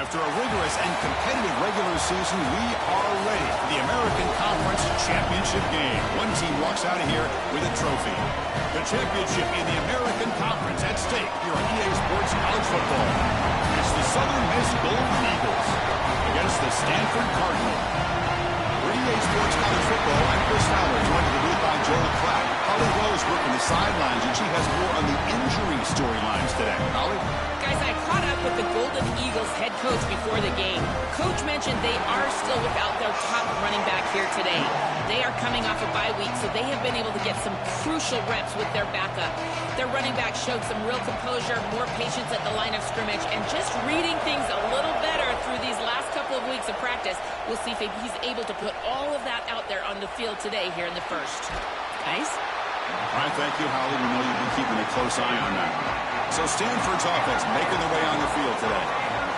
After a rigorous and competitive regular season, we are ready for the American Conference Championship game. One team walks out of here with a trophy. The championship in the American Conference at stake here on EA Sports College Football. It's the Southern Miss Golden Eagles against the Stanford Cardinals. For EA Sports College Football, I'm Chris Fowler, joined in the booth by Joel Klatt. Holly Rose working the sidelines, and she has more on the injury storylines today. Holly? Guys, I caught up with the Golden Eagles head coach before the game. Coach mentioned they are still without their top running back here today. They are coming off a bye week, so they have been able to get some crucial reps with their backup. Their running back showed some real composure, more patience at the line of scrimmage, and just reading things a little better through these last couple of weeks of practice. We'll see if he's able to put all of that out there on the field today here in the first. Guys? All right, thank you, Holly. We know you've been keeping a close eye on that. So Stanford's offense making their way on the field today.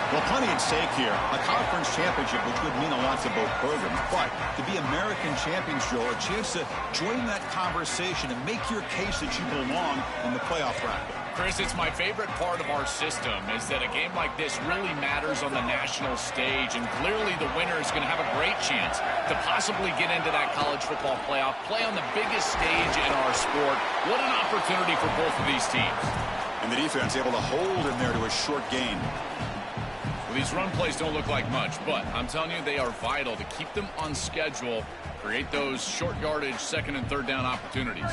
Well, plenty at stake here. A conference championship, which would mean a lot to both programs. But to be American champions, Joe, a chance to join that conversation and make your case that you belong in the playoff bracket. Chris, it's my favorite part of our system is that a game like this really matters on the national stage, and clearly the winner is going to have a great chance to possibly get into that college football playoff, play on the biggest stage in our sport. What an opportunity for both of these teams. And the defense able to hold him there to a short gain. Well, these run plays don't look like much, but I'm telling you they are vital to keep them on schedule, create those short yardage second and third down opportunities.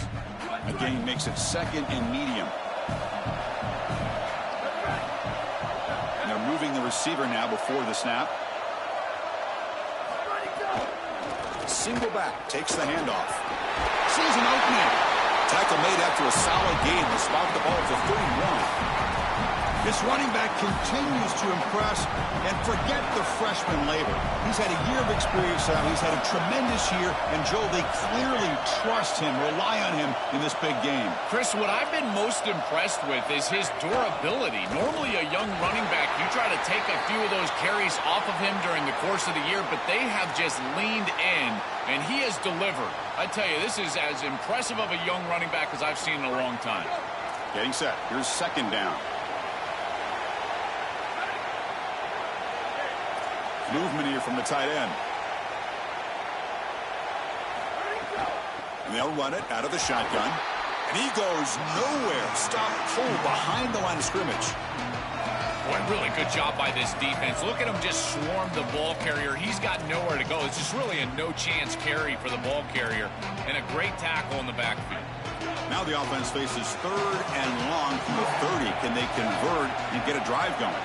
A gain makes it second and medium. And they're moving the receiver now before the snap. Single back, takes the handoff. Sees an opening. Tackle made after a solid gain. They spot the ball to 31. This running back continues to impress, and forget the freshman labor. He's had a year of experience now. He's had a tremendous year, and Joe, they clearly trust him, rely on him in this big game. Chris, what I've been most impressed with is his durability. Normally a young running back, you try to take a few of those carries off of him during the course of the year, but they have just leaned in, and he has delivered. I tell you, this is as impressive of a young running back as I've seen in a long time. Getting set. Here's second down. Movement here from the tight end. And they'll run it out of the shotgun. And he goes nowhere. Stop cold behind the line of scrimmage. Boy, really good job by this defense. Look at him just swarm the ball carrier. He's got nowhere to go. It's just really a no-chance carry for the ball carrier. And a great tackle in the backfield. Now the offense faces third and long from the 30. Can they convert and get a drive going?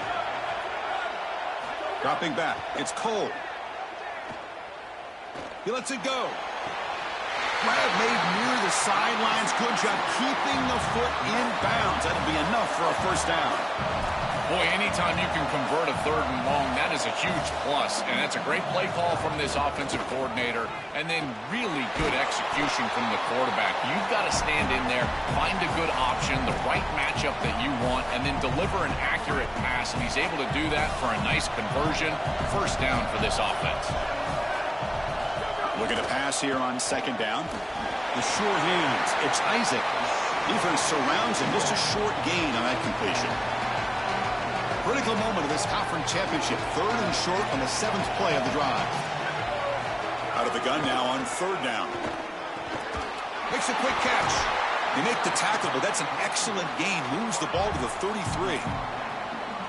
Dropping back. It's Cole. He lets it go. Grab made near the sidelines. Good job keeping the foot in bounds. That'll be enough for a first down. Boy, anytime you can convert a third and long, that is a huge plus. And that's a great play call from this offensive coordinator. And then really good execution from the quarterback. You've got to stand in there, find a good option, the right matchup that you want, and then deliver an accurate pass. And he's able to do that for a nice conversion. First down for this offense. Looking to pass here on second down. The short hands. It's Isaac. Defense surrounds him. Just a short gain on that completion. Critical moment of this conference championship. Third and short on the 7th play of the drive. Out of the gun now on third down. Makes a quick catch. They make the tackle, but that's an excellent gain. Moves the ball to the 33.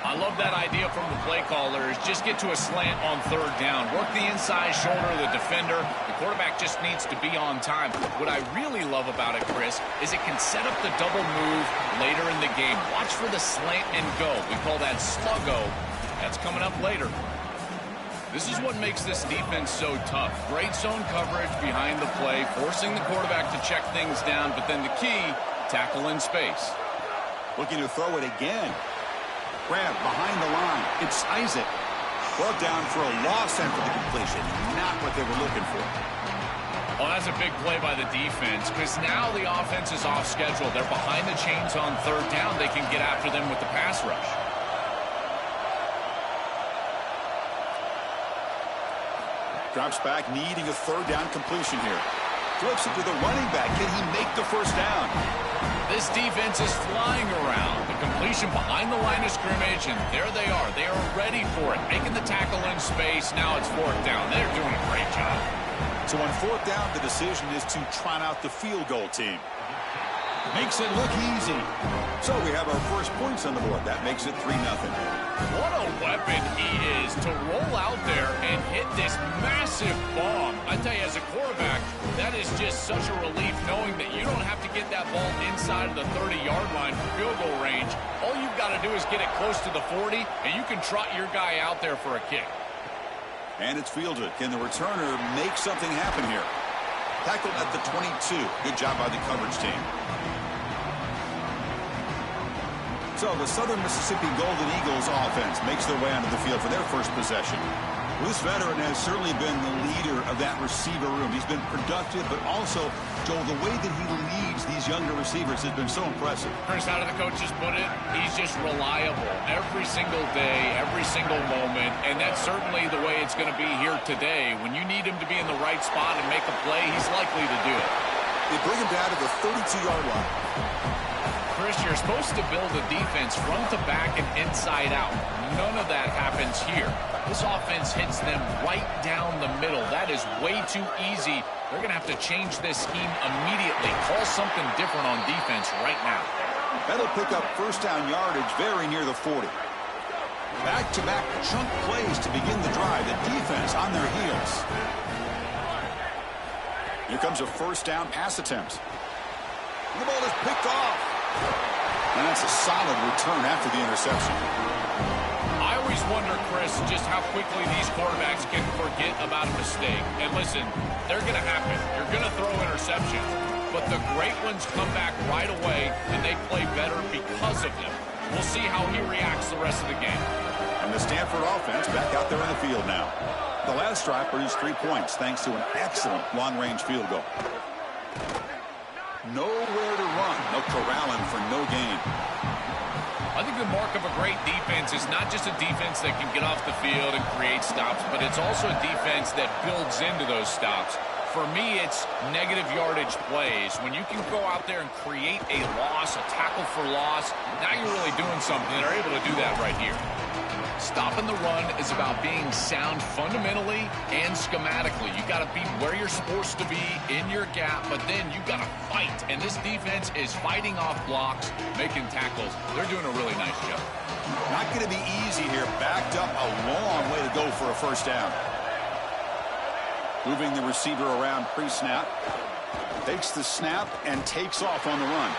I love that idea from the play caller is just get to a slant on third down. Work the inside shoulder of the defender. The quarterback just needs to be on time. What I really love about it, Chris, is it can set up the double move later in the game. Watch for the slant and go. We call that sluggo. That's coming up later. This is what makes this defense so tough. Great zone coverage behind the play, forcing the quarterback to check things down, but then the key, tackle in space. Looking to throw it again. Grab behind the line. It's Isaac. Brought down for a loss after the completion. Not what they were looking for. Well, that's a big play by the defense because now the offense is off schedule. They're behind the chains on third down. They can get after them with the pass rush. Drops back, needing a third down completion here. Flips it to the running back. Can he make the first down? This defense is flying around. The completion behind the line of scrimmage, and there they are. They are ready for it. Making the tackle in space. Now it's fourth down. They're doing a great job. So on fourth down, the decision is to trot out the field goal team. Makes it look easy. So we have our first points on the board. That makes it 3-0. What a weapon he is to roll out there and hit this massive bomb. I tell you, as a quarterback, that is just such a relief knowing that you don't have to get that ball inside of the 30-yard line for field goal range. All you've got to do is get it close to the 40, and you can trot your guy out there for a kick. And it's fielded. Can the returner make something happen here? Tackled at the 22. Good job by the coverage team. So the Southern Mississippi Golden Eagles offense makes their way onto the field for their first possession. Well, this veteran has certainly been the leader of that receiver room. He's been productive, but also, Joel, the way that he leads these younger receivers has been so impressive. Chris, how do the coaches put it? He's just reliable every single day, every single moment, and that's certainly the way it's going to be here today. When you need him to be in the right spot and make a play, he's likely to do it. They bring him down to the 32-yard line. Chris, you're supposed to build a defense front to back and inside out. None of that happens here. This offense hits them right down the middle. That is way too easy. They're going to have to change this scheme immediately. Call something different on defense right now. That'll pick up first down yardage very near the 40. Back-to-back chunk plays to begin the drive. The defense on their heels. Here comes a first down pass attempt. The ball is picked off. And that's a solid return after the interception. I always wonder, Chris, just how quickly these quarterbacks can forget about a mistake. And listen, they're going to happen. You're going to throw interceptions. But the great ones come back right away, and they play better because of them. We'll see how he reacts the rest of the game. And the Stanford offense back out there in the field now. The last drive produced 3 points thanks to an excellent long-range field goal. Nowhere to run. No corralling for no gain. I think the mark of a great defense is not just a defense that can get off the field and create stops, but it's also a defense that builds into those stops. For me, it's negative yardage plays. When you can go out there and create a loss, a tackle for loss, now you're really doing something. They're able to do that right here. Stopping the run is about being sound fundamentally and schematically. You got to be where you're supposed to be in your gap, but then you got to fight. And this defense is fighting off blocks, making tackles. They're doing a really nice job. Not going to be easy here. Backed up a long way to go for a first down. Moving the receiver around pre-snap. Takes the snap and takes off on the run.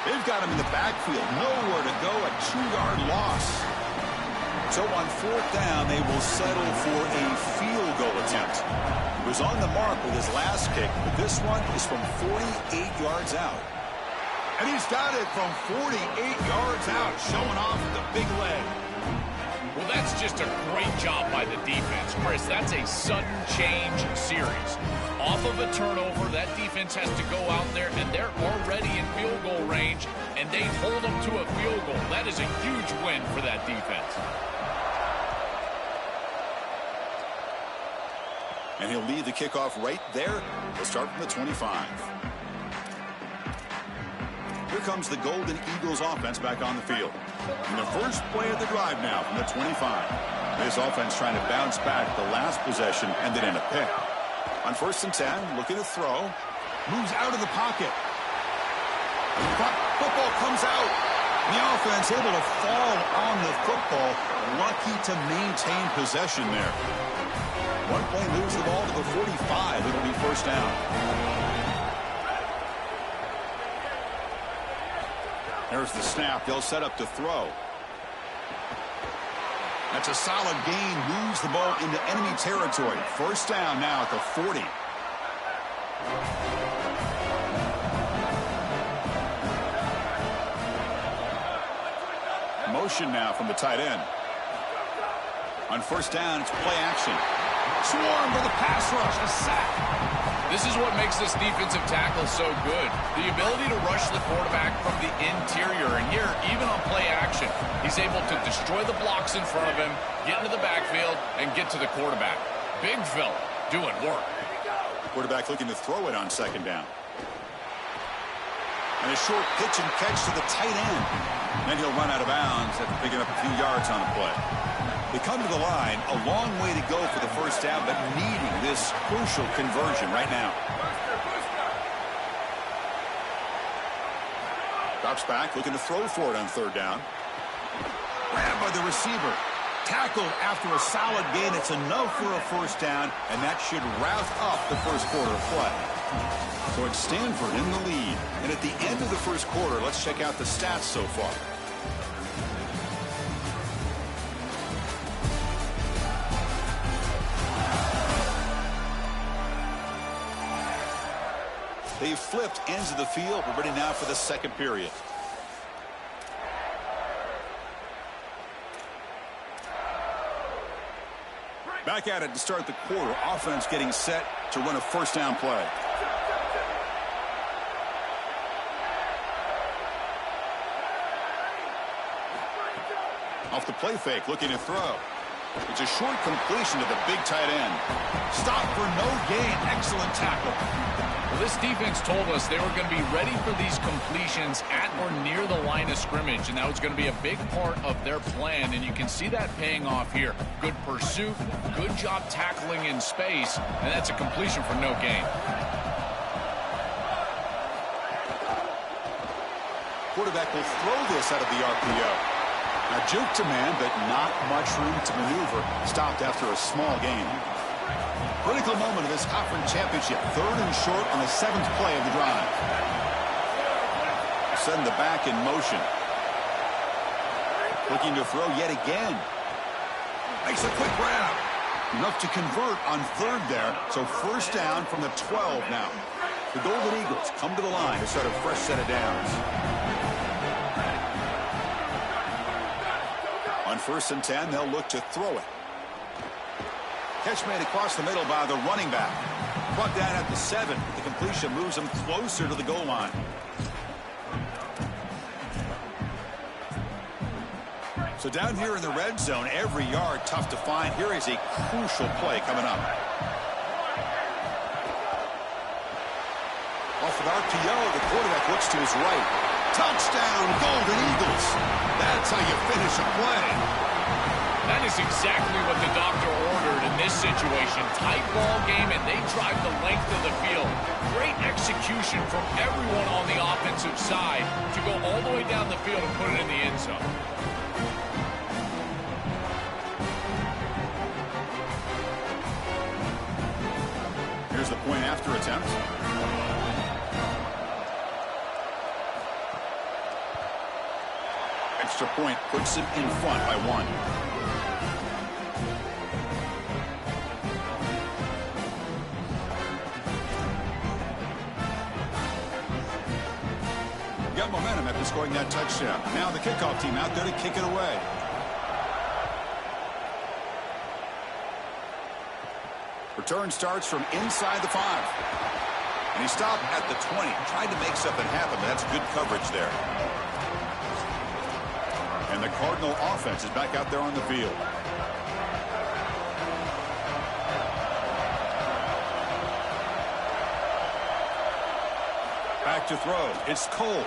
They've got him in the backfield. Nowhere to go. A 2-yard loss. So on fourth down, they will settle for a field goal attempt. He was on the mark with his last kick, but this one is from 48 yards out. And he's got it from 48 yards out, showing off the big leg. Well, that's just a great job by the defense, Chris. That's a sudden change series. Off of a turnover, that defense has to go out there, and they're already in field goal range, and they hold them to a field goal. That is a huge win for that defense. And he'll lead the kickoff right there. We'll start from the 25. Here comes the Golden Eagles offense back on the field. And the first play of the drive now from the 25. This offense trying to bounce back the last possession, ended in a pick. On first and 10, looking to throw. Moves out of the pocket. Football comes out. The offense able to fall on the football. Lucky to maintain possession there. One play moves the ball to the 45. It'll be first down. There's the snap. They'll set up to throw. That's a solid gain. Moves the ball into enemy territory. First down now at the 40. Motion now from the tight end. On first down, it's play action. Swarm for the pass rush, a sack. This is what makes this defensive tackle so good. The ability to rush the quarterback from the interior. And here, even on play action, he's able to destroy the blocks in front of him, get into the backfield, and get to the quarterback. Big fella doing work. Quarterback looking to throw it on second down. And a short pitch and catch to the tight end. Then he'll run out of bounds after picking up a few yards on the play. They come to the line, a long way to go for the first down, but needing this crucial conversion right now. Drops back, looking to throw for it on third down. Grabbed by the receiver. Tackled after a solid gain. It's enough for a first down, and that should wrap up the first quarter of play. So it's Stanford in the lead. And at the end of the first quarter, let's check out the stats so far. They've flipped ends of the field. We're ready now for the second period. Back at it to start the quarter. Offense getting set to run a first down play. Off the play fake, looking to throw. It's a short completion to the big tight end. Stop for no gain. Excellent tackle. Well, this defense told us they were going to be ready for these completions at or near the line of scrimmage, and that was going to be a big part of their plan, and you can see that paying off here. Good pursuit, good job tackling in space, and that's a completion for no gain. Quarterback will throw this out of the RPO. Now juke to man, but not much room to maneuver. Stopped after a small gain. Critical moment of this conference championship. Third and short on the 7th play of the drive. Send the back in motion. Looking to throw yet again. Makes a quick grab. Enough to convert on third there. So first down from the 12 now. The Golden Eagles come to the line to start a fresh set of downs. On 1st and 10, they'll look to throw it. Catch made across the middle by the running back. Brought down at the 7. The completion moves him closer to the goal line. So down here in the red zone, every yard tough to find. Here is a crucial play coming up. Off an RPO, the quarterback looks to his right. Touchdown, Golden Eagles. That's how you finish a play. That is exactly what the doctor ordered in this situation. Tight ball game, and they drive the length of the field. Great execution from everyone on the offensive side to go all the way down the field and put it in the end zone. Here's the point after attempt. Extra point puts him in front by 1. Got momentum after scoring that touchdown. Now the kickoff team out there to kick it away. Return starts from inside the 5. And he stopped at the 20. Tried to make something happen, but that's good coverage there. And the Cardinal offense is back out there on the field. Back to throw. It's Cole.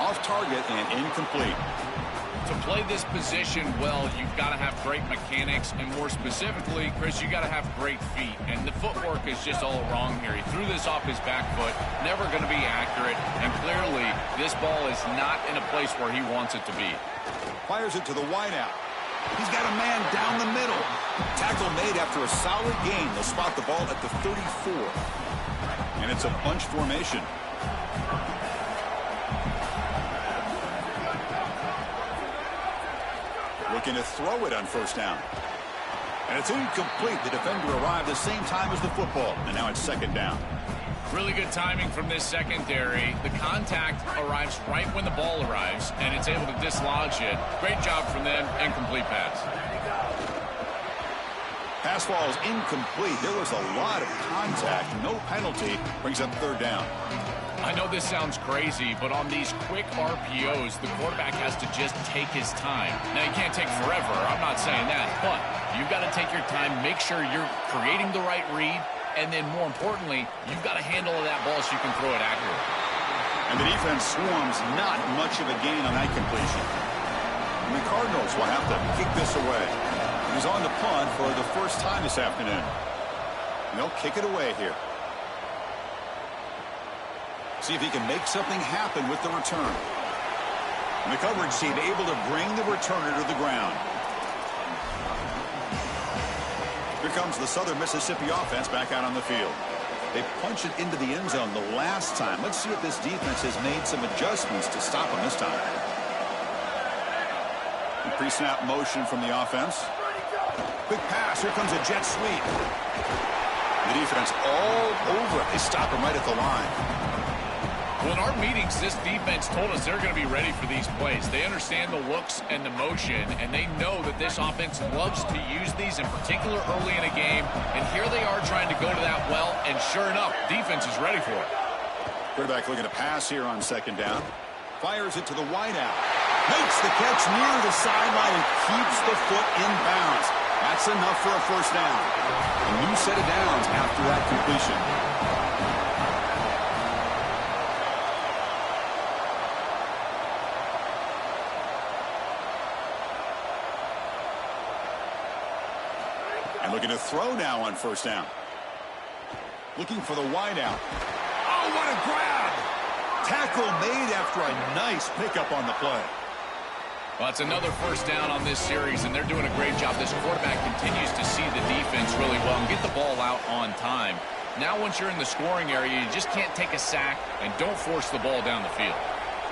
Off target and incomplete. To play this position well, you've got to have great mechanics, and more specifically, Chris, you got to have great feet. And the footwork is just all wrong here. He threw this off his back foot, never going to be accurate, and clearly this ball is not in a place where he wants it to be. Fires it to the wideout. He's got a man down the middle. Tackle made after a solid gain. They'll spot the ball at the 34. And it's a bunch formation. Looking to throw it on first down. And it's incomplete. The defender arrived the same time as the football. And now it's second down. Really good timing from this secondary. The contact arrives right when the ball arrives, and it's able to dislodge it. Great job from them. Incomplete pass. Pass ball is incomplete. There was a lot of contact. No penalty. Brings up third down. I know this sounds crazy, but on these quick RPOs, the quarterback has to just take his time. Now, you can't take forever. I'm not saying that, but you've got to take your time, make sure you're creating the right read, and then more importantly, you've got to handle that ball so you can throw it accurately. And the defense swarms not much of a gain on that completion. And the Cardinals will have to kick this away. He's on the punt for the first time this afternoon. And they'll kick it away here. See if he can make something happen with the return. And the coverage team able to bring the returner to the ground. Here comes the Southern Mississippi offense back out on the field. They punch it into the end zone the last time. Let's see if this defense has made some adjustments to stop them this time. Pre-snap motion from the offense. Quick pass. Here comes a jet sweep. The defense all over it. They stop him right at the line. Well, in our meetings, this defense told us they're going to be ready for these plays. They understand the looks and the motion, and they know that this offense loves to use these, in particular early in a game. And here they are trying to go to that well, and sure enough, defense is ready for it. Quarterback looking to pass here on second down. Fires it to the wideout. Makes the catch near the sideline and keeps the foot in bounds. That's enough for a first down. A new set of downs after that completion. And looking to throw now on first down. Looking for the wideout. Oh, what a grab! Tackle made after a nice pickup on the play. Well, it's another first down on this series, and they're doing a great job. This quarterback continues to see the defense really well and get the ball out on time. Now, once you're in the scoring area, you just can't take a sack and don't force the ball down the field.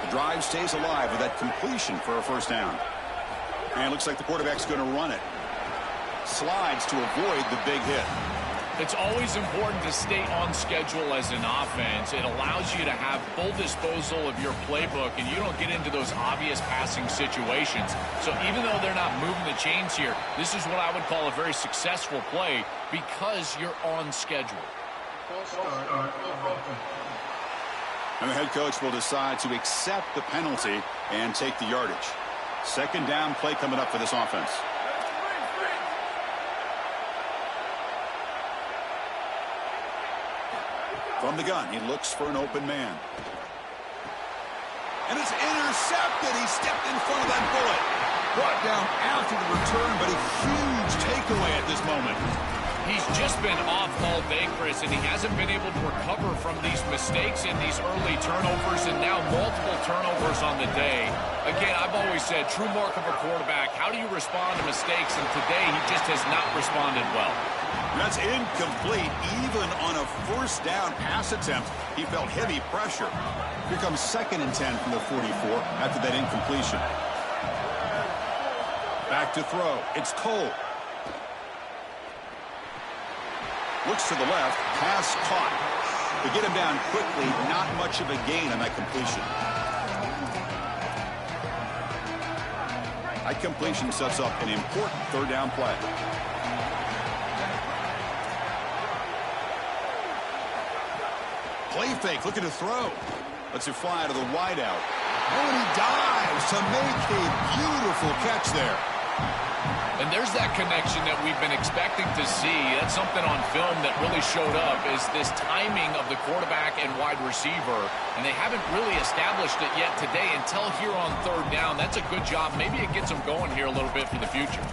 The drive stays alive with that completion for a first down. And it looks like the quarterback's going to run it. Slides to avoid the big hit. It's always important to stay on schedule as an offense. It allows you to have full disposal of your playbook, and you don't get into those obvious passing situations. So even though they're not moving the chains here, this is what I would call a very successful play because you're on schedule. And the head coach will decide to accept the penalty and take the yardage. Second down play coming up for this offense. From the gun, he looks for an open man. And it's intercepted. He stepped in front of that bullet. Brought down after the return, but a huge takeaway at this moment. He's just been off all day, Chris, and he hasn't been able to recover from these mistakes in these early turnovers and now multiple turnovers on the day. Again, I've always said, true mark of a quarterback, how do you respond to mistakes? And today, he just has not responded well. That's incomplete. Even on a first down pass attempt, he felt heavy pressure. Here comes 2nd and 10 from the 44 after that incompletion. Back to throw. It's Cole. Looks to the left. Pass caught. To get him down quickly, not much of a gain on that completion. That completion sets up an important third down play. Play fake, looking to throw. Lets it fly to the wideout. Oh, and he dives to make a beautiful catch there. And there's that connection that we've been expecting to see. That's something on film that really showed up, is this timing of the quarterback and wide receiver. And they haven't really established it yet today until here on third down. That's a good job. Maybe it gets them going here a little bit for the future.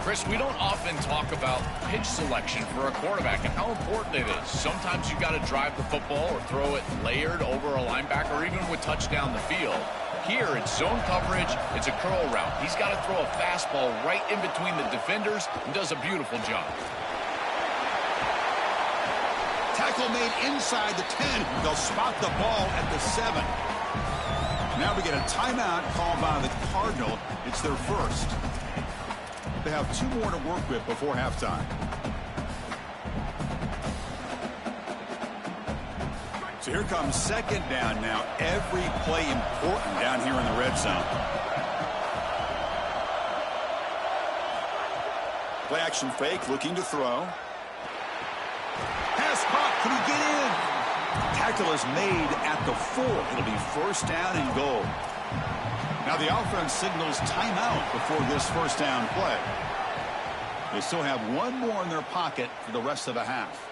Chris, we don't often talk about pitch selection for a quarterback and how important it is. Sometimes you've got to drive the football or throw it layered over a linebacker or even with touch down the field. Here, it's zone coverage, it's a curl route. He's got to throw a fastball right in between the defenders and does a beautiful job. Tackle made inside the 10. They'll spot the ball at the 7. Now we get a timeout called by the Cardinal. It's their first. They have 2 more to work with before halftime. So here comes 2nd down now. Every play important down here in the red zone. Play action fake, looking to throw. Pass caught. Can he get in? Tackle is made at the 4. It'll be first down and goal. Now the offense signals timeout before this first down play. They still have 1 more in their pocket for the rest of the half.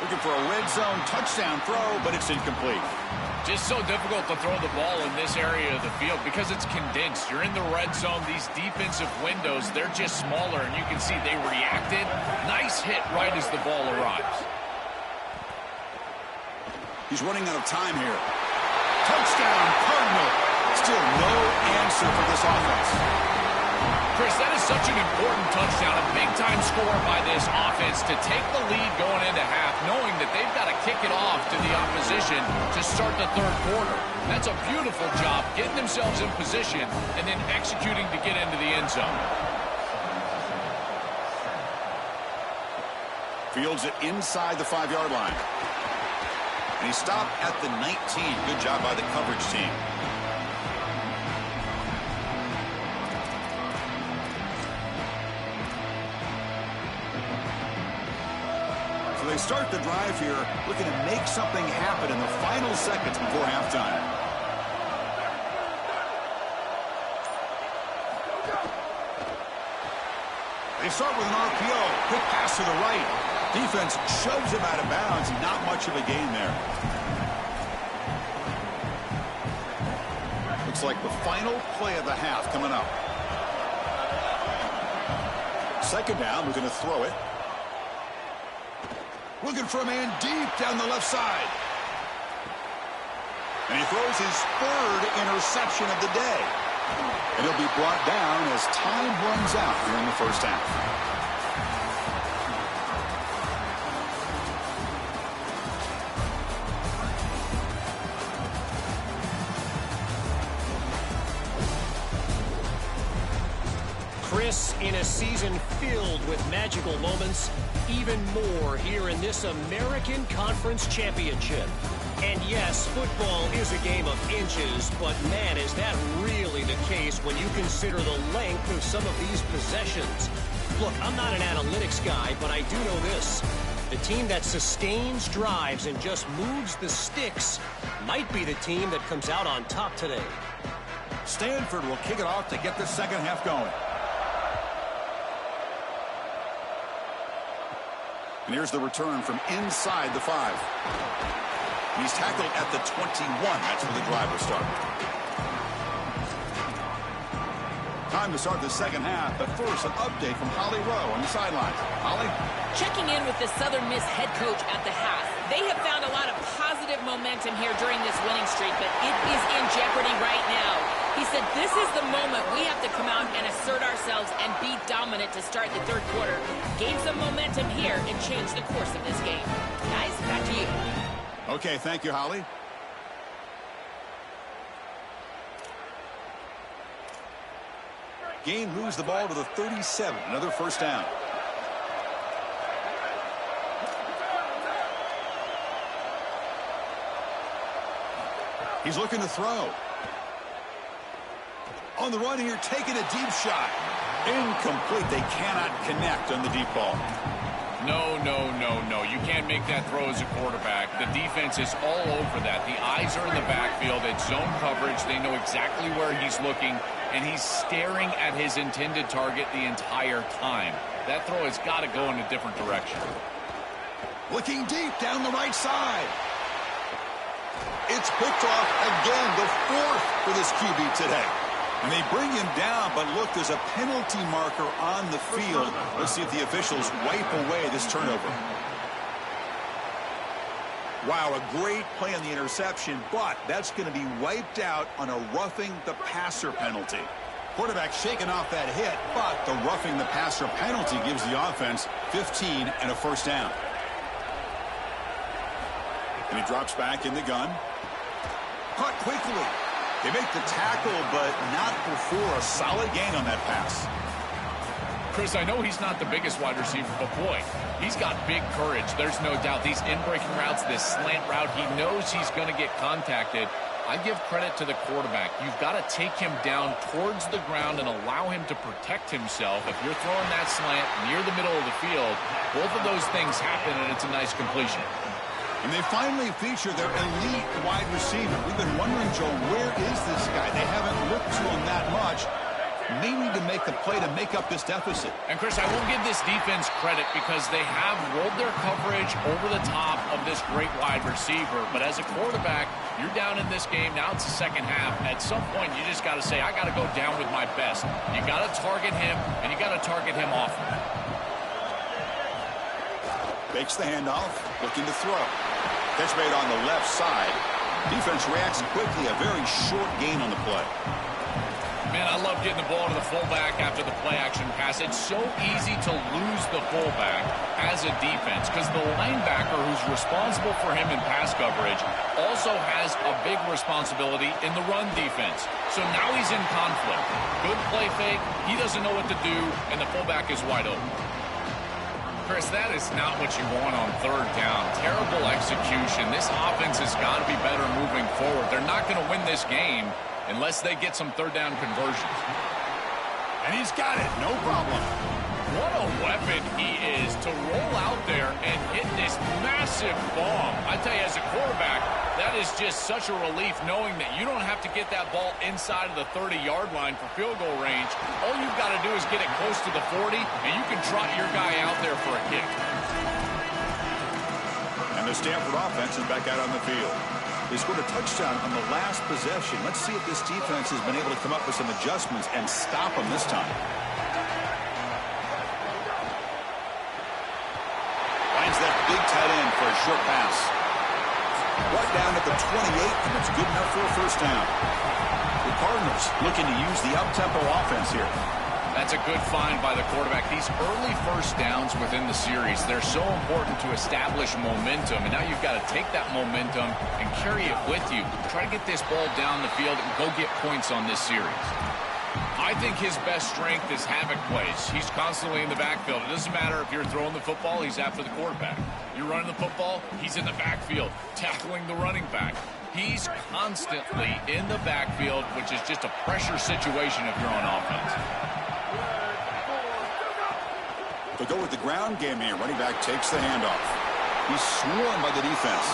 Looking for a red zone touchdown throw, but it's incomplete. Just so difficult to throw the ball in this area of the field because it's condensed. You're in the red zone. These defensive windows, they're just smaller, and you can see they reacted. Nice hit right as the ball arrives. He's running out of time here. Touchdown, Cardinal. Still no answer for this offense. Chris, that is such an important touchdown, a big-time score by this offense to take the lead going into half, knowing that they've got to kick it off to the opposition to start the third quarter. That's a beautiful job, getting themselves in position and then executing to get into the end zone. Fields it inside the 5-yard line. And he stopped at the 19. Good job by the coverage team. They start the drive here, looking to make something happen in the final seconds before halftime. They start with an RPO. Quick pass to the right. Defense shoves him out of bounds. Not much of a gain there. Looks like the final play of the half coming up. Second down, we're going to throw it. Looking for a man deep down the left side. And he throws his third interception of the day. And he'll be brought down as time runs out here in the first half. Chris, in a season filled with magical moments, even more here in this American Conference Championship. And yes, football is a game of inches, but man, is that really the case when you consider the length of some of these possessions. Look, I'm not an analytics guy, but I do know this. The team that sustains drives and just moves the sticks might be the team that comes out on top today. Stanford will kick it off to get the second half going. And here's the return from inside the 5. He's tackled at the 21. That's where the drive will start. Time to start the second half, but first an update from Holly Rowe on the sidelines. Holly? Checking in with the Southern Miss head coach at the half. They have found a lot of positive momentum here during this winning streak, but it is in jeopardy right now. He said this is the moment we have to come out and assert ourselves and be dominant to start the third quarter. Gain some momentum here and change the course of this game. Guys, back to you. Okay, thank you, Holly. Gain moves the ball to the 37. Another first down. He's looking to throw. On the run here, taking a deep shot. Incomplete. They cannot connect on the deep ball. No, no, no, no. You can't make that throw as a quarterback. The defense is all over that. The eyes are in the backfield. It's zone coverage. They know exactly where he's looking, and he's staring at his intended target the entire time. That throw has got to go in a different direction. Looking deep down the right side. It's picked off again, the 4th for this QB today. And they bring him down, but look, there's a penalty marker on the field. Let's see if the officials wipe away this turnover. Wow, a great play on the interception, but that's going to be wiped out on a roughing the passer penalty. Quarterback shaking off that hit, but the roughing the passer penalty gives the offense 15 and a first down. And he drops back in the gun. Caught quickly. They make the tackle, but not before a solid gain on that pass. Chris, I know he's not the biggest wide receiver, but boy, he's got big courage. There's no doubt. These in-breaking routes, this slant route, he knows he's going to get contacted. I give credit to the quarterback. You've got to take him down towards the ground and allow him to protect himself. If you're throwing that slant near the middle of the field, both of those things happen, and it's a nice completion. And they finally feature their elite wide receiver. We've been wondering, Joe, where is this guy? They haven't looked to him that much. may need to make the play to make up this deficit. And, Chris, I won't give this defense credit because they have rolled their coverage over the top of this great wide receiver. But as a quarterback, you're down in this game. Now it's the second half. At some point, you just got to say, I got to go down with my best. You got to target him, and you got to target him often. Fakes the handoff, looking to throw. Catch made on the left side. Defense reacts quickly. A very short gain on the play. Man, I love getting the ball to the fullback after the play-action pass. It's so easy to lose the fullback as a defense because the linebacker who's responsible for him in pass coverage also has a big responsibility in the run defense. So now he's in conflict. Good play fake. He doesn't know what to do, and the fullback is wide open. Chris, that is not what you want on third down. Terrible execution. This offense has got to be better moving forward. They're not going to win this game unless they get some third down conversions. And he's got it. No problem. What a weapon he is to roll out there and hit this massive bomb. I tell you, as a quarterback, that is just such a relief knowing that you don't have to get that ball inside of the 30-yard line for field goal range. All you've got to do is get it close to the 40, and you can trot your guy out there for a kick. And the Stanford offense is back out on the field. They scored a touchdown on the last possession. Let's see if this defense has been able to come up with some adjustments and stop them this time. Finds that big tight end for a short pass. Right down at the 28, and it's good enough for a first down. The Cardinals looking to use the up-tempo offense here. That's a good find by the quarterback. These early first downs within the series, they're so important to establish momentum. And now you've got to take that momentum and carry it with you. Try to get this ball down the field and go get points on this series. I think his best strength is havoc plays. He's constantly in the backfield. It doesn't matter if you're throwing the football, he's after the quarterback. You're running the football, he's in the backfield, tackling the running back. He's constantly in the backfield, which is just a pressure situation if you're on offense. To go with the ground game here, running back takes the handoff. He's swarmed by the defense.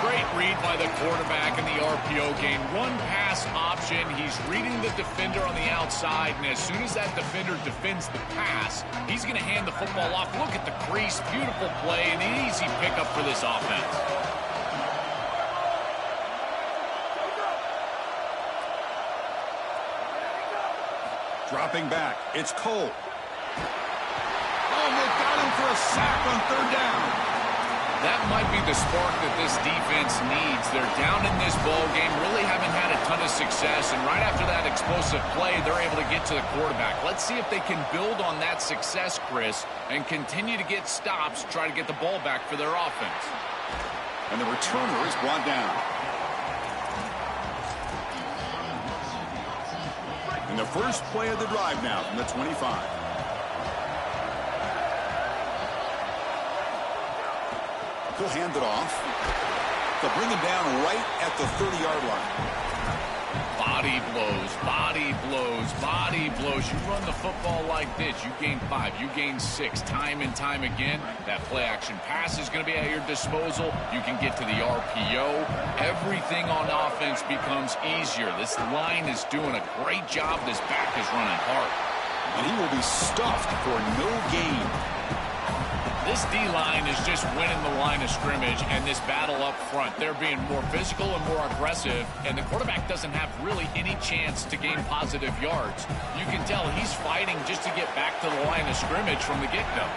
Great read by the quarterback in the RPO game. One pass option. He's reading the defender on the outside, and as soon as that defender defends the pass, he's going to hand the football off. Look at the crease. Beautiful play and an easy pickup for this offense. Dropping back. It's Cole. Oh, they got him for a sack on third down. That might be the spark that this defense needs. They're down in this ball game, really haven't had a ton of success, and right after that explosive play, they're able to get to the quarterback. Let's see if they can build on that success, Chris, and continue to get stops, try to get the ball back for their offense. And the returner is brought down. And the first play of the drive now from the 25. He'll hand it off. They'll bring him down right at the 30-yard line. Body blows, body blows, body blows. You run the football like this, you gain 5, you gain 6, time and time again. That play-action pass is going to be at your disposal. You can get to the RPO. Everything on offense becomes easier. This line is doing a great job. This back is running hard. And he will be stuffed for no gain. This D-line is just winning the line of scrimmage and this battle up front. They're being more physical and more aggressive, and the quarterback doesn't have really any chance to gain positive yards. You can tell he's fighting just to get back to the line of scrimmage from the get-go.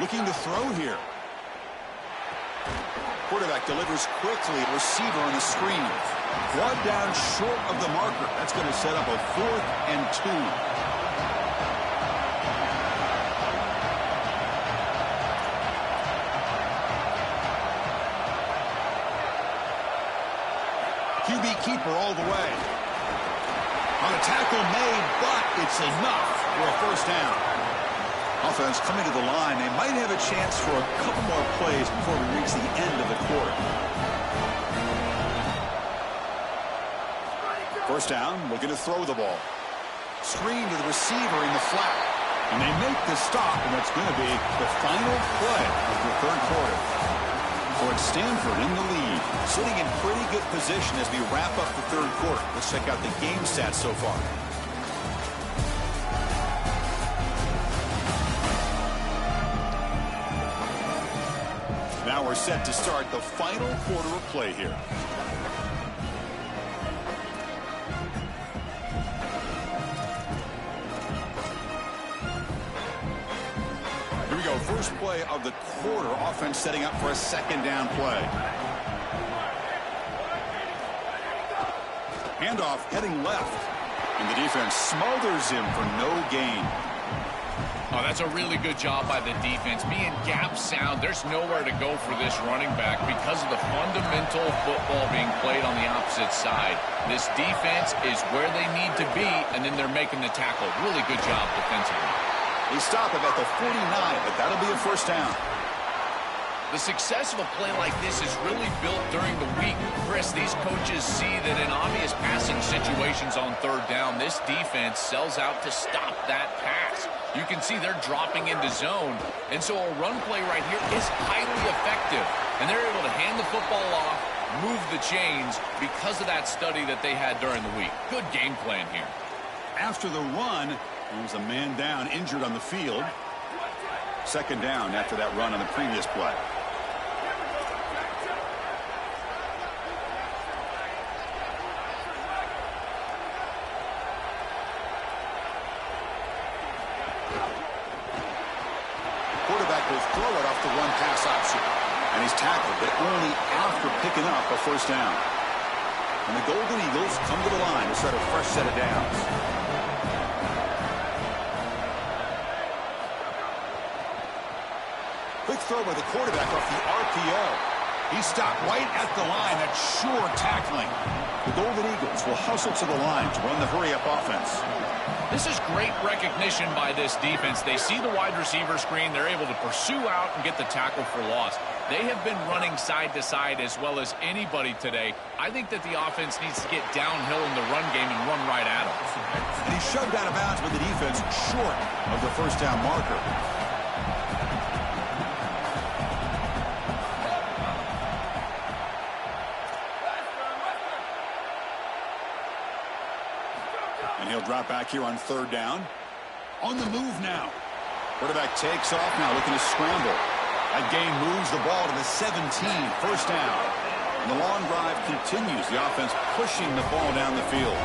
Looking to throw here. Quarterback delivers quickly. Receiver on the screen. Brought down short of the marker. That's going to set up a 4th and 2. QB keeper all the way. On a tackle made, but it's enough for a first down. Offense coming to the line. They might have a chance for a couple more plays before we reach the end of the quarter. First down, looking to throw the ball. Screen to the receiver in the flat. And they make the stop, and that's going to be the final play of the third quarter. So it's Stanford in the lead, sitting in pretty good position as we wrap up the third quarter. Let's check out the game stats so far. Now we're set to start the final quarter of play here. Here we go. First play of the quarter. Offense setting up for a second down play. Handoff heading left. And the defense smothers him for no gain. Oh, that's a really good job by the defense. Being gap sound, there's nowhere to go for this running back because of the fundamental football being played on the opposite side. This defense is where they need to be, and then they're making the tackle. Really good job defensively. They stop him at the 49, but that'll be a first down. The success of a play like this is really built during the week. Chris, these coaches see that in obvious passing situations on third down, this defense sells out to stop that pass. You can see they're dropping into zone, and so a run play right here is highly effective. And they're able to hand the football off, move the chains because of that study that they had during the week. Good game plan here. After the run, there was a man down, injured on the field. Second down after that run on the previous play. Quarterback will throw it off the run pass option. And he's tackled, but only after picking up a first down. And the Golden Eagles come to the line to start a fresh set of downs. Quick throw by the quarterback off the RPO. He stopped right at the line. That's sure tackling. The Golden Eagles will hustle to the line to run the hurry-up offense. This is great recognition by this defense. They see the wide receiver screen. They're able to pursue out and get the tackle for loss. They have been running side to side as well as anybody today. I think that the offense needs to get downhill in the run game and run right at them. And he shoved out of bounds with the defense short of the first down marker. And he'll drop back here on third down. On the move now. Quarterback takes off now, looking to scramble. That gain moves the ball to the 17, first down. And the long drive continues. The offense pushing the ball down the field.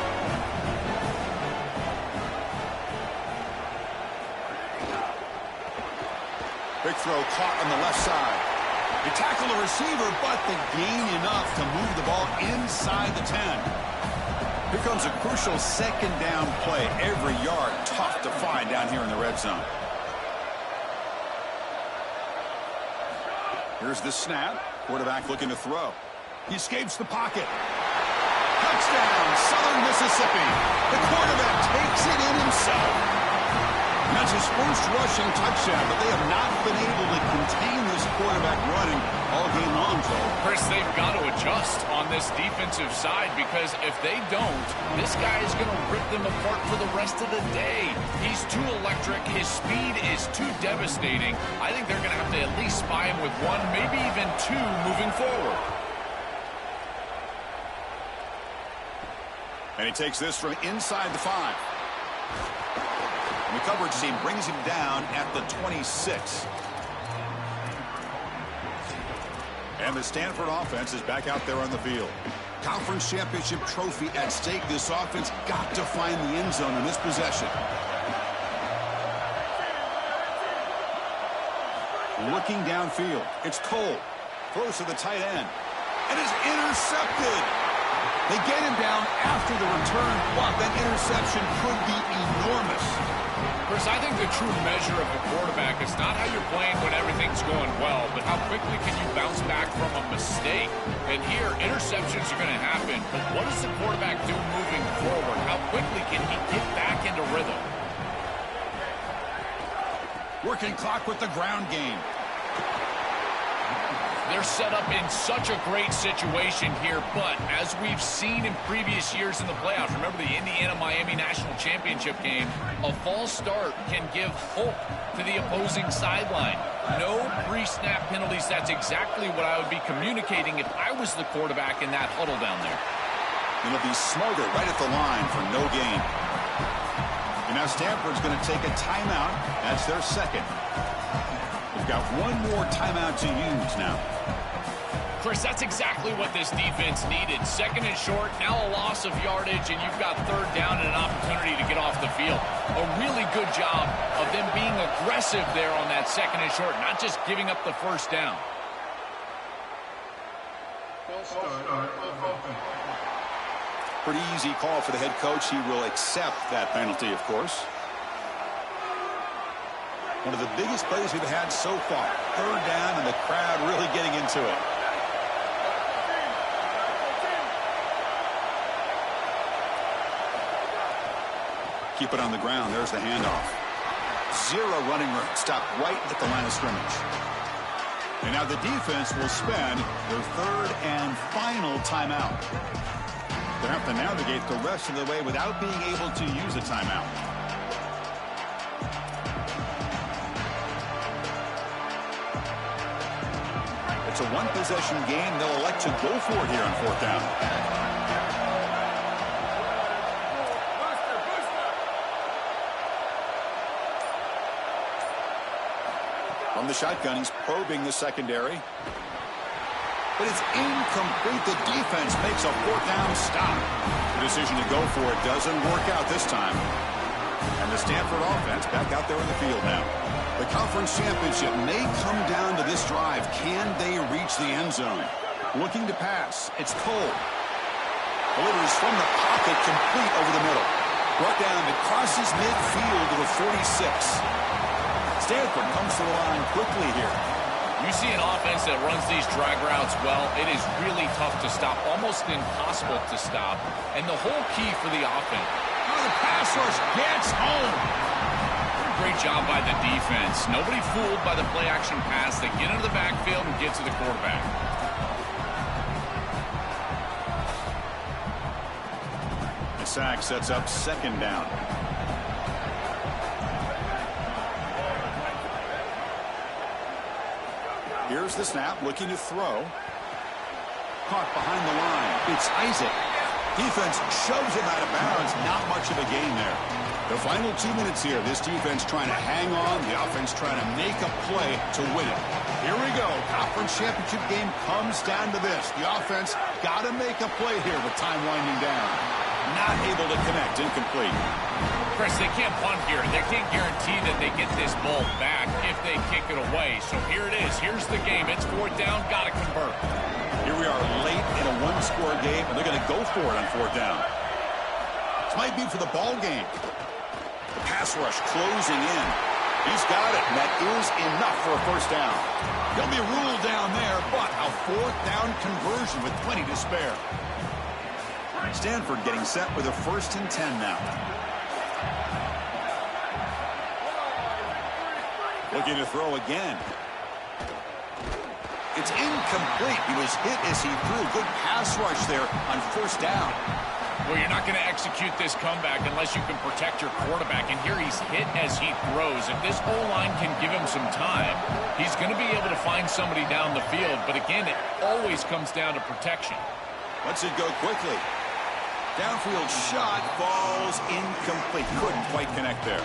Big throw caught on the left side. They tackle the receiver, but the gain enough to move the ball inside the 10. Here comes a crucial second down play. Every yard tough to find down here in the red zone. Here's the snap. Quarterback looking to throw. He escapes the pocket. Touchdown, Southern Mississippi. The quarterback takes it in himself. And that's his first rushing touchdown, but they have not been able to contain this quarterback running all game long, Joe. Chris, they've got to adjust on this defensive side because if they don't, this guy is going to rip them apart for the rest of the day. He's too electric. His speed is too devastating. I think they're going to have to at least spy him with one, maybe even two moving forward. And he takes this from inside the 5. And the coverage team brings him down at the 26. And the Stanford offense is back out there on the field. Conference championship trophy at stake. This offense got to find the end zone in this possession. Looking downfield. It's Cole. Throws to the tight end. And is intercepted. They get him down after the return, but that interception could be enormous. Chris, I think the true measure of a quarterback is not how you're playing when everything's going well, but how quickly can you bounce back from a mistake. And here, interceptions are going to happen, but what does the quarterback do moving forward? How quickly can he get back into rhythm? Working clock with the ground game. They're set up in such a great situation here, but as we've seen in previous years in the playoffs, remember the Indiana-Miami National Championship game, a false start can give hope to the opposing sideline. No pre-snap penalties. That's exactly what I would be communicating if I was the quarterback in that huddle down there. Going to be smarter right at the line for no gain. And now Stanford's going to take a timeout. That's their second. They've got one more timeout to use now. Chris, that's exactly what this defense needed. Second and short, now a loss of yardage, and you've got third down and an opportunity to get off the field. A really good job of them being aggressive there on that second and short, not just giving up the first down. Pretty easy call for the head coach. He will accept that penalty, of course. One of the biggest plays we've had so far. Third down, and the crowd really getting into it. Keep it on the ground. There's the handoff. Zero running room. Stopped right at the line of scrimmage. And now the defense will spend their third and final timeout. They'll have to navigate the rest of the way without being able to use a timeout. It's a one-possession game. They'll elect to go for it here on fourth down. From the shotgun, he's probing the secondary. But it's incomplete. The defense makes a fourth down stop. The decision to go for it doesn't work out this time. And the Stanford offense back out there in the field now. The conference championship may come down to this drive. Can they reach the end zone? Looking to pass. It's Cole. Delivers from the pocket, complete over the middle. Brought down, it crosses midfield to the 46. Stanford comes to the line quickly here. You see an offense that runs these drag routes well, it is really tough to stop, almost impossible to stop. And the whole key for the offense. Now the pass rush gets home. Great job by the defense. Nobody fooled by the play-action pass. They get into the backfield and get to the quarterback. The sack sets up second down. Here's the snap, looking to throw. Caught behind the line. It's Isaac. Defense shoves him out of bounds. Not much of a gain there. The final 2 minutes here. This defense trying to hang on. The offense trying to make a play to win it. Here we go. Conference championship game comes down to this. The offense got to make a play here with time winding down. Not able to connect. Incomplete. Chris, they can't punt here. They can't guarantee that they get this ball back if they kick it away. So here it is. Here's the game. It's fourth down. Got to convert. Here we are late in a one-score game, and they're going to go for it on fourth down. This might be for the ball game. The pass rush closing in. He's got it, and that is enough for a first down. There'll be a rule down there, but a fourth down conversion with plenty to spare. Stanford getting set with a 1st and 10 now. Looking to throw again. It's incomplete. He was hit as he threw. Good pass rush there on first down. Well, you're not going to execute this comeback unless you can protect your quarterback. And here he's hit as he throws. If this O-line can give him some time, he's going to be able to find somebody down the field. But again, it always comes down to protection. Lets it go quickly. Downfield shot falls incomplete. Couldn't quite connect there.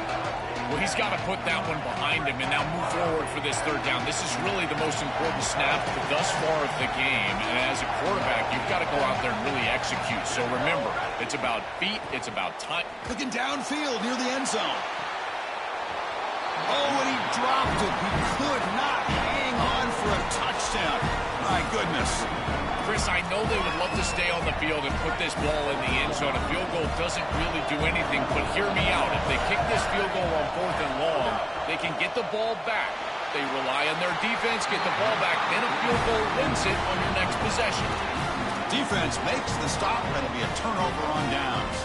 Well, he's got to put that one behind him and now move forward for this third down. This is really the most important snap thus far of the game. And as a quarterback, you've got to go out there and really execute. So remember, it's about feet, it's about time. Looking downfield near the end zone. Oh, and he dropped it. He could not hang on for a touchdown. My goodness. Chris, I know they would love to stay on the field and put this ball in the end zone. A field goal doesn't really do anything, but hear me out. If they kick this field goal on fourth and long, they can get the ball back. They rely on their defense, get the ball back, then a field goal wins it on your next possession. Defense makes the stop, and it'll be a turnover on downs.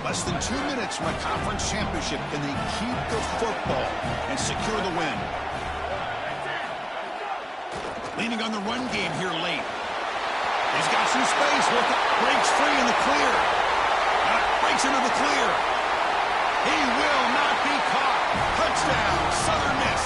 Less than 2 minutes from a conference championship. Can they keep the football and secure the win? Leaning on the run game here late. He's got some space. Breaks free in the clear. Breaks into the clear. He will not be caught. Touchdown, Southern Miss.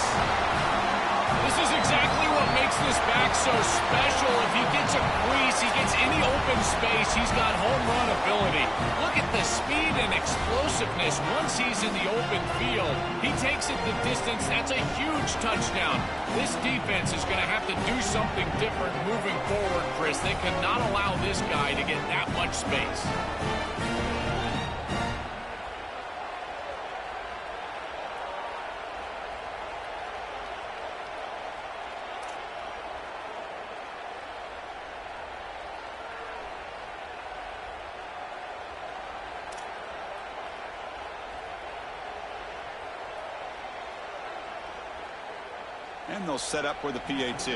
This is exactly what makes this back so special. If he gets a crease, he gets any open space, he's got home run ability. Look at the speed and explosiveness once he's in the open field. He takes it the distance. That's a huge touchdown. This defense is going to have to do something different moving forward, Chris. They cannot allow this guy to get that much space. And they'll set up for the PAT.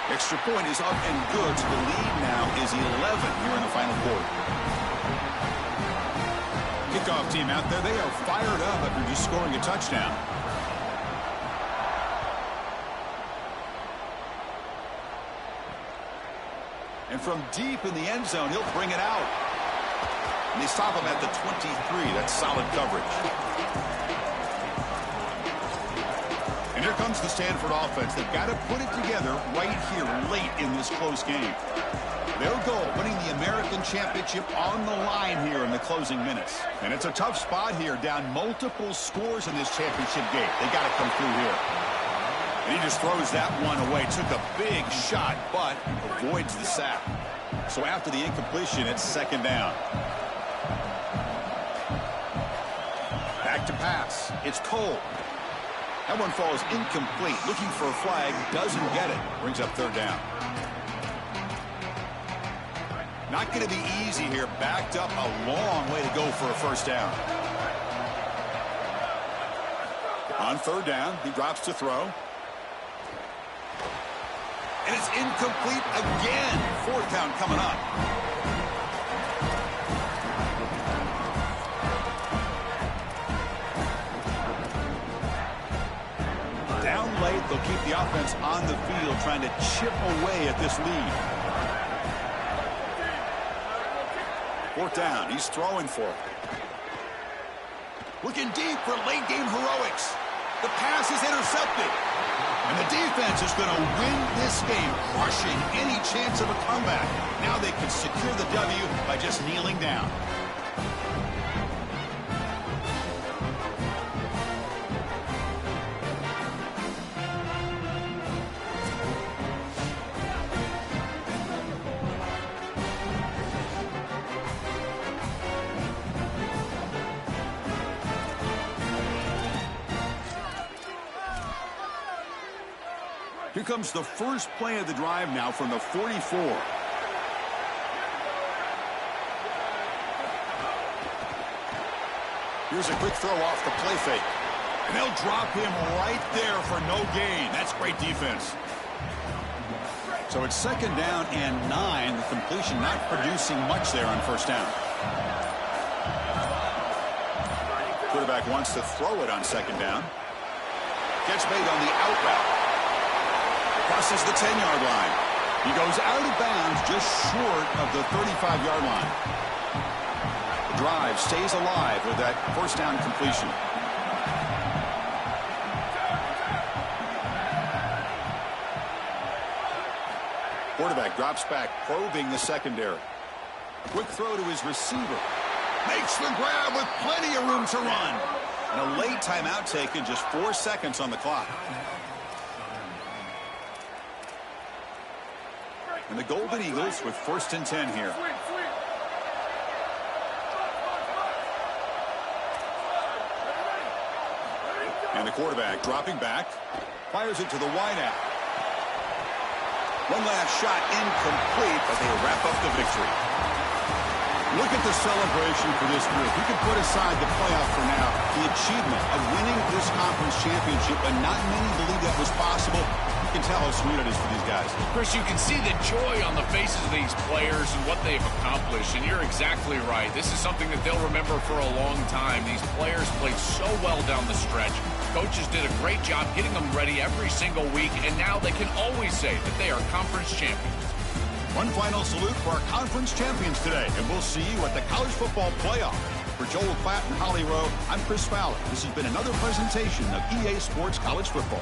Extra point is up and good. So the lead now is 11 here in the final quarter. Kickoff team out there. They are fired up after just scoring a touchdown. And from deep in the end zone, he'll bring it out. And they stop him at the 23. That's solid coverage. And here comes the Stanford offense. They've got to put it together right here late in this close game. Their goal, winning the American Championship on the line here in the closing minutes. And it's a tough spot here, down multiple scores in this championship game. They got to come through here. And he just throws that one away. Took a big shot, but avoids the sack. So after the incompletion, it's second down. Back to pass. It's Cole. That one falls incomplete. Looking for a flag. Doesn't get it. Brings up third down. Not going to be easy here. Backed up a long way to go for a first down. On third down, he drops to throw. And it's incomplete again. Fourth down coming up. Down late, they'll keep the offense on the field, trying to chip away at this lead. Fourth down, he's throwing for it. Looking deep for late game heroics. The pass is intercepted. And the defense is going to win this game, crushing any chance of a comeback. Now they can secure the W by just kneeling down. Here comes the first play of the drive now from the 44. Here's a quick throw off the play fake. And they'll drop him right there for no gain. That's great defense. So it's second down and 9. The completion not producing much there on first down. Quarterback wants to throw it on second down. Gets made on the out route. Crosses the 10-yard line. He goes out of bounds just short of the 35-yard line. The drive stays alive with that first down completion. Quarterback drops back, probing the secondary. Quick throw to his receiver. Makes the grab with plenty of room to run. And a late timeout taken, just 4 seconds on the clock. And the Golden Eagles with first and 10 here. And the quarterback dropping back. Fires it to the wideout. One last shot incomplete, but they wrap up the victory. Look at the celebration for this group. We can put aside the playoff for now. The achievement of winning this conference championship, but not many believe that was possible. can tell how sweet it is for these guys. Chris, you can see the joy on the faces of these players and what they've accomplished, and you're exactly right. This is something that they'll remember for a long time. These players played so well down the stretch. Coaches did a great job getting them ready every single week, and now they can always say that they are conference champions. One final salute for our conference champions today, and we'll see you at the College Football Playoff. For Joel Klatt and Holly Rowe, I'm Chris Fowler. This has been another presentation of EA Sports College Football.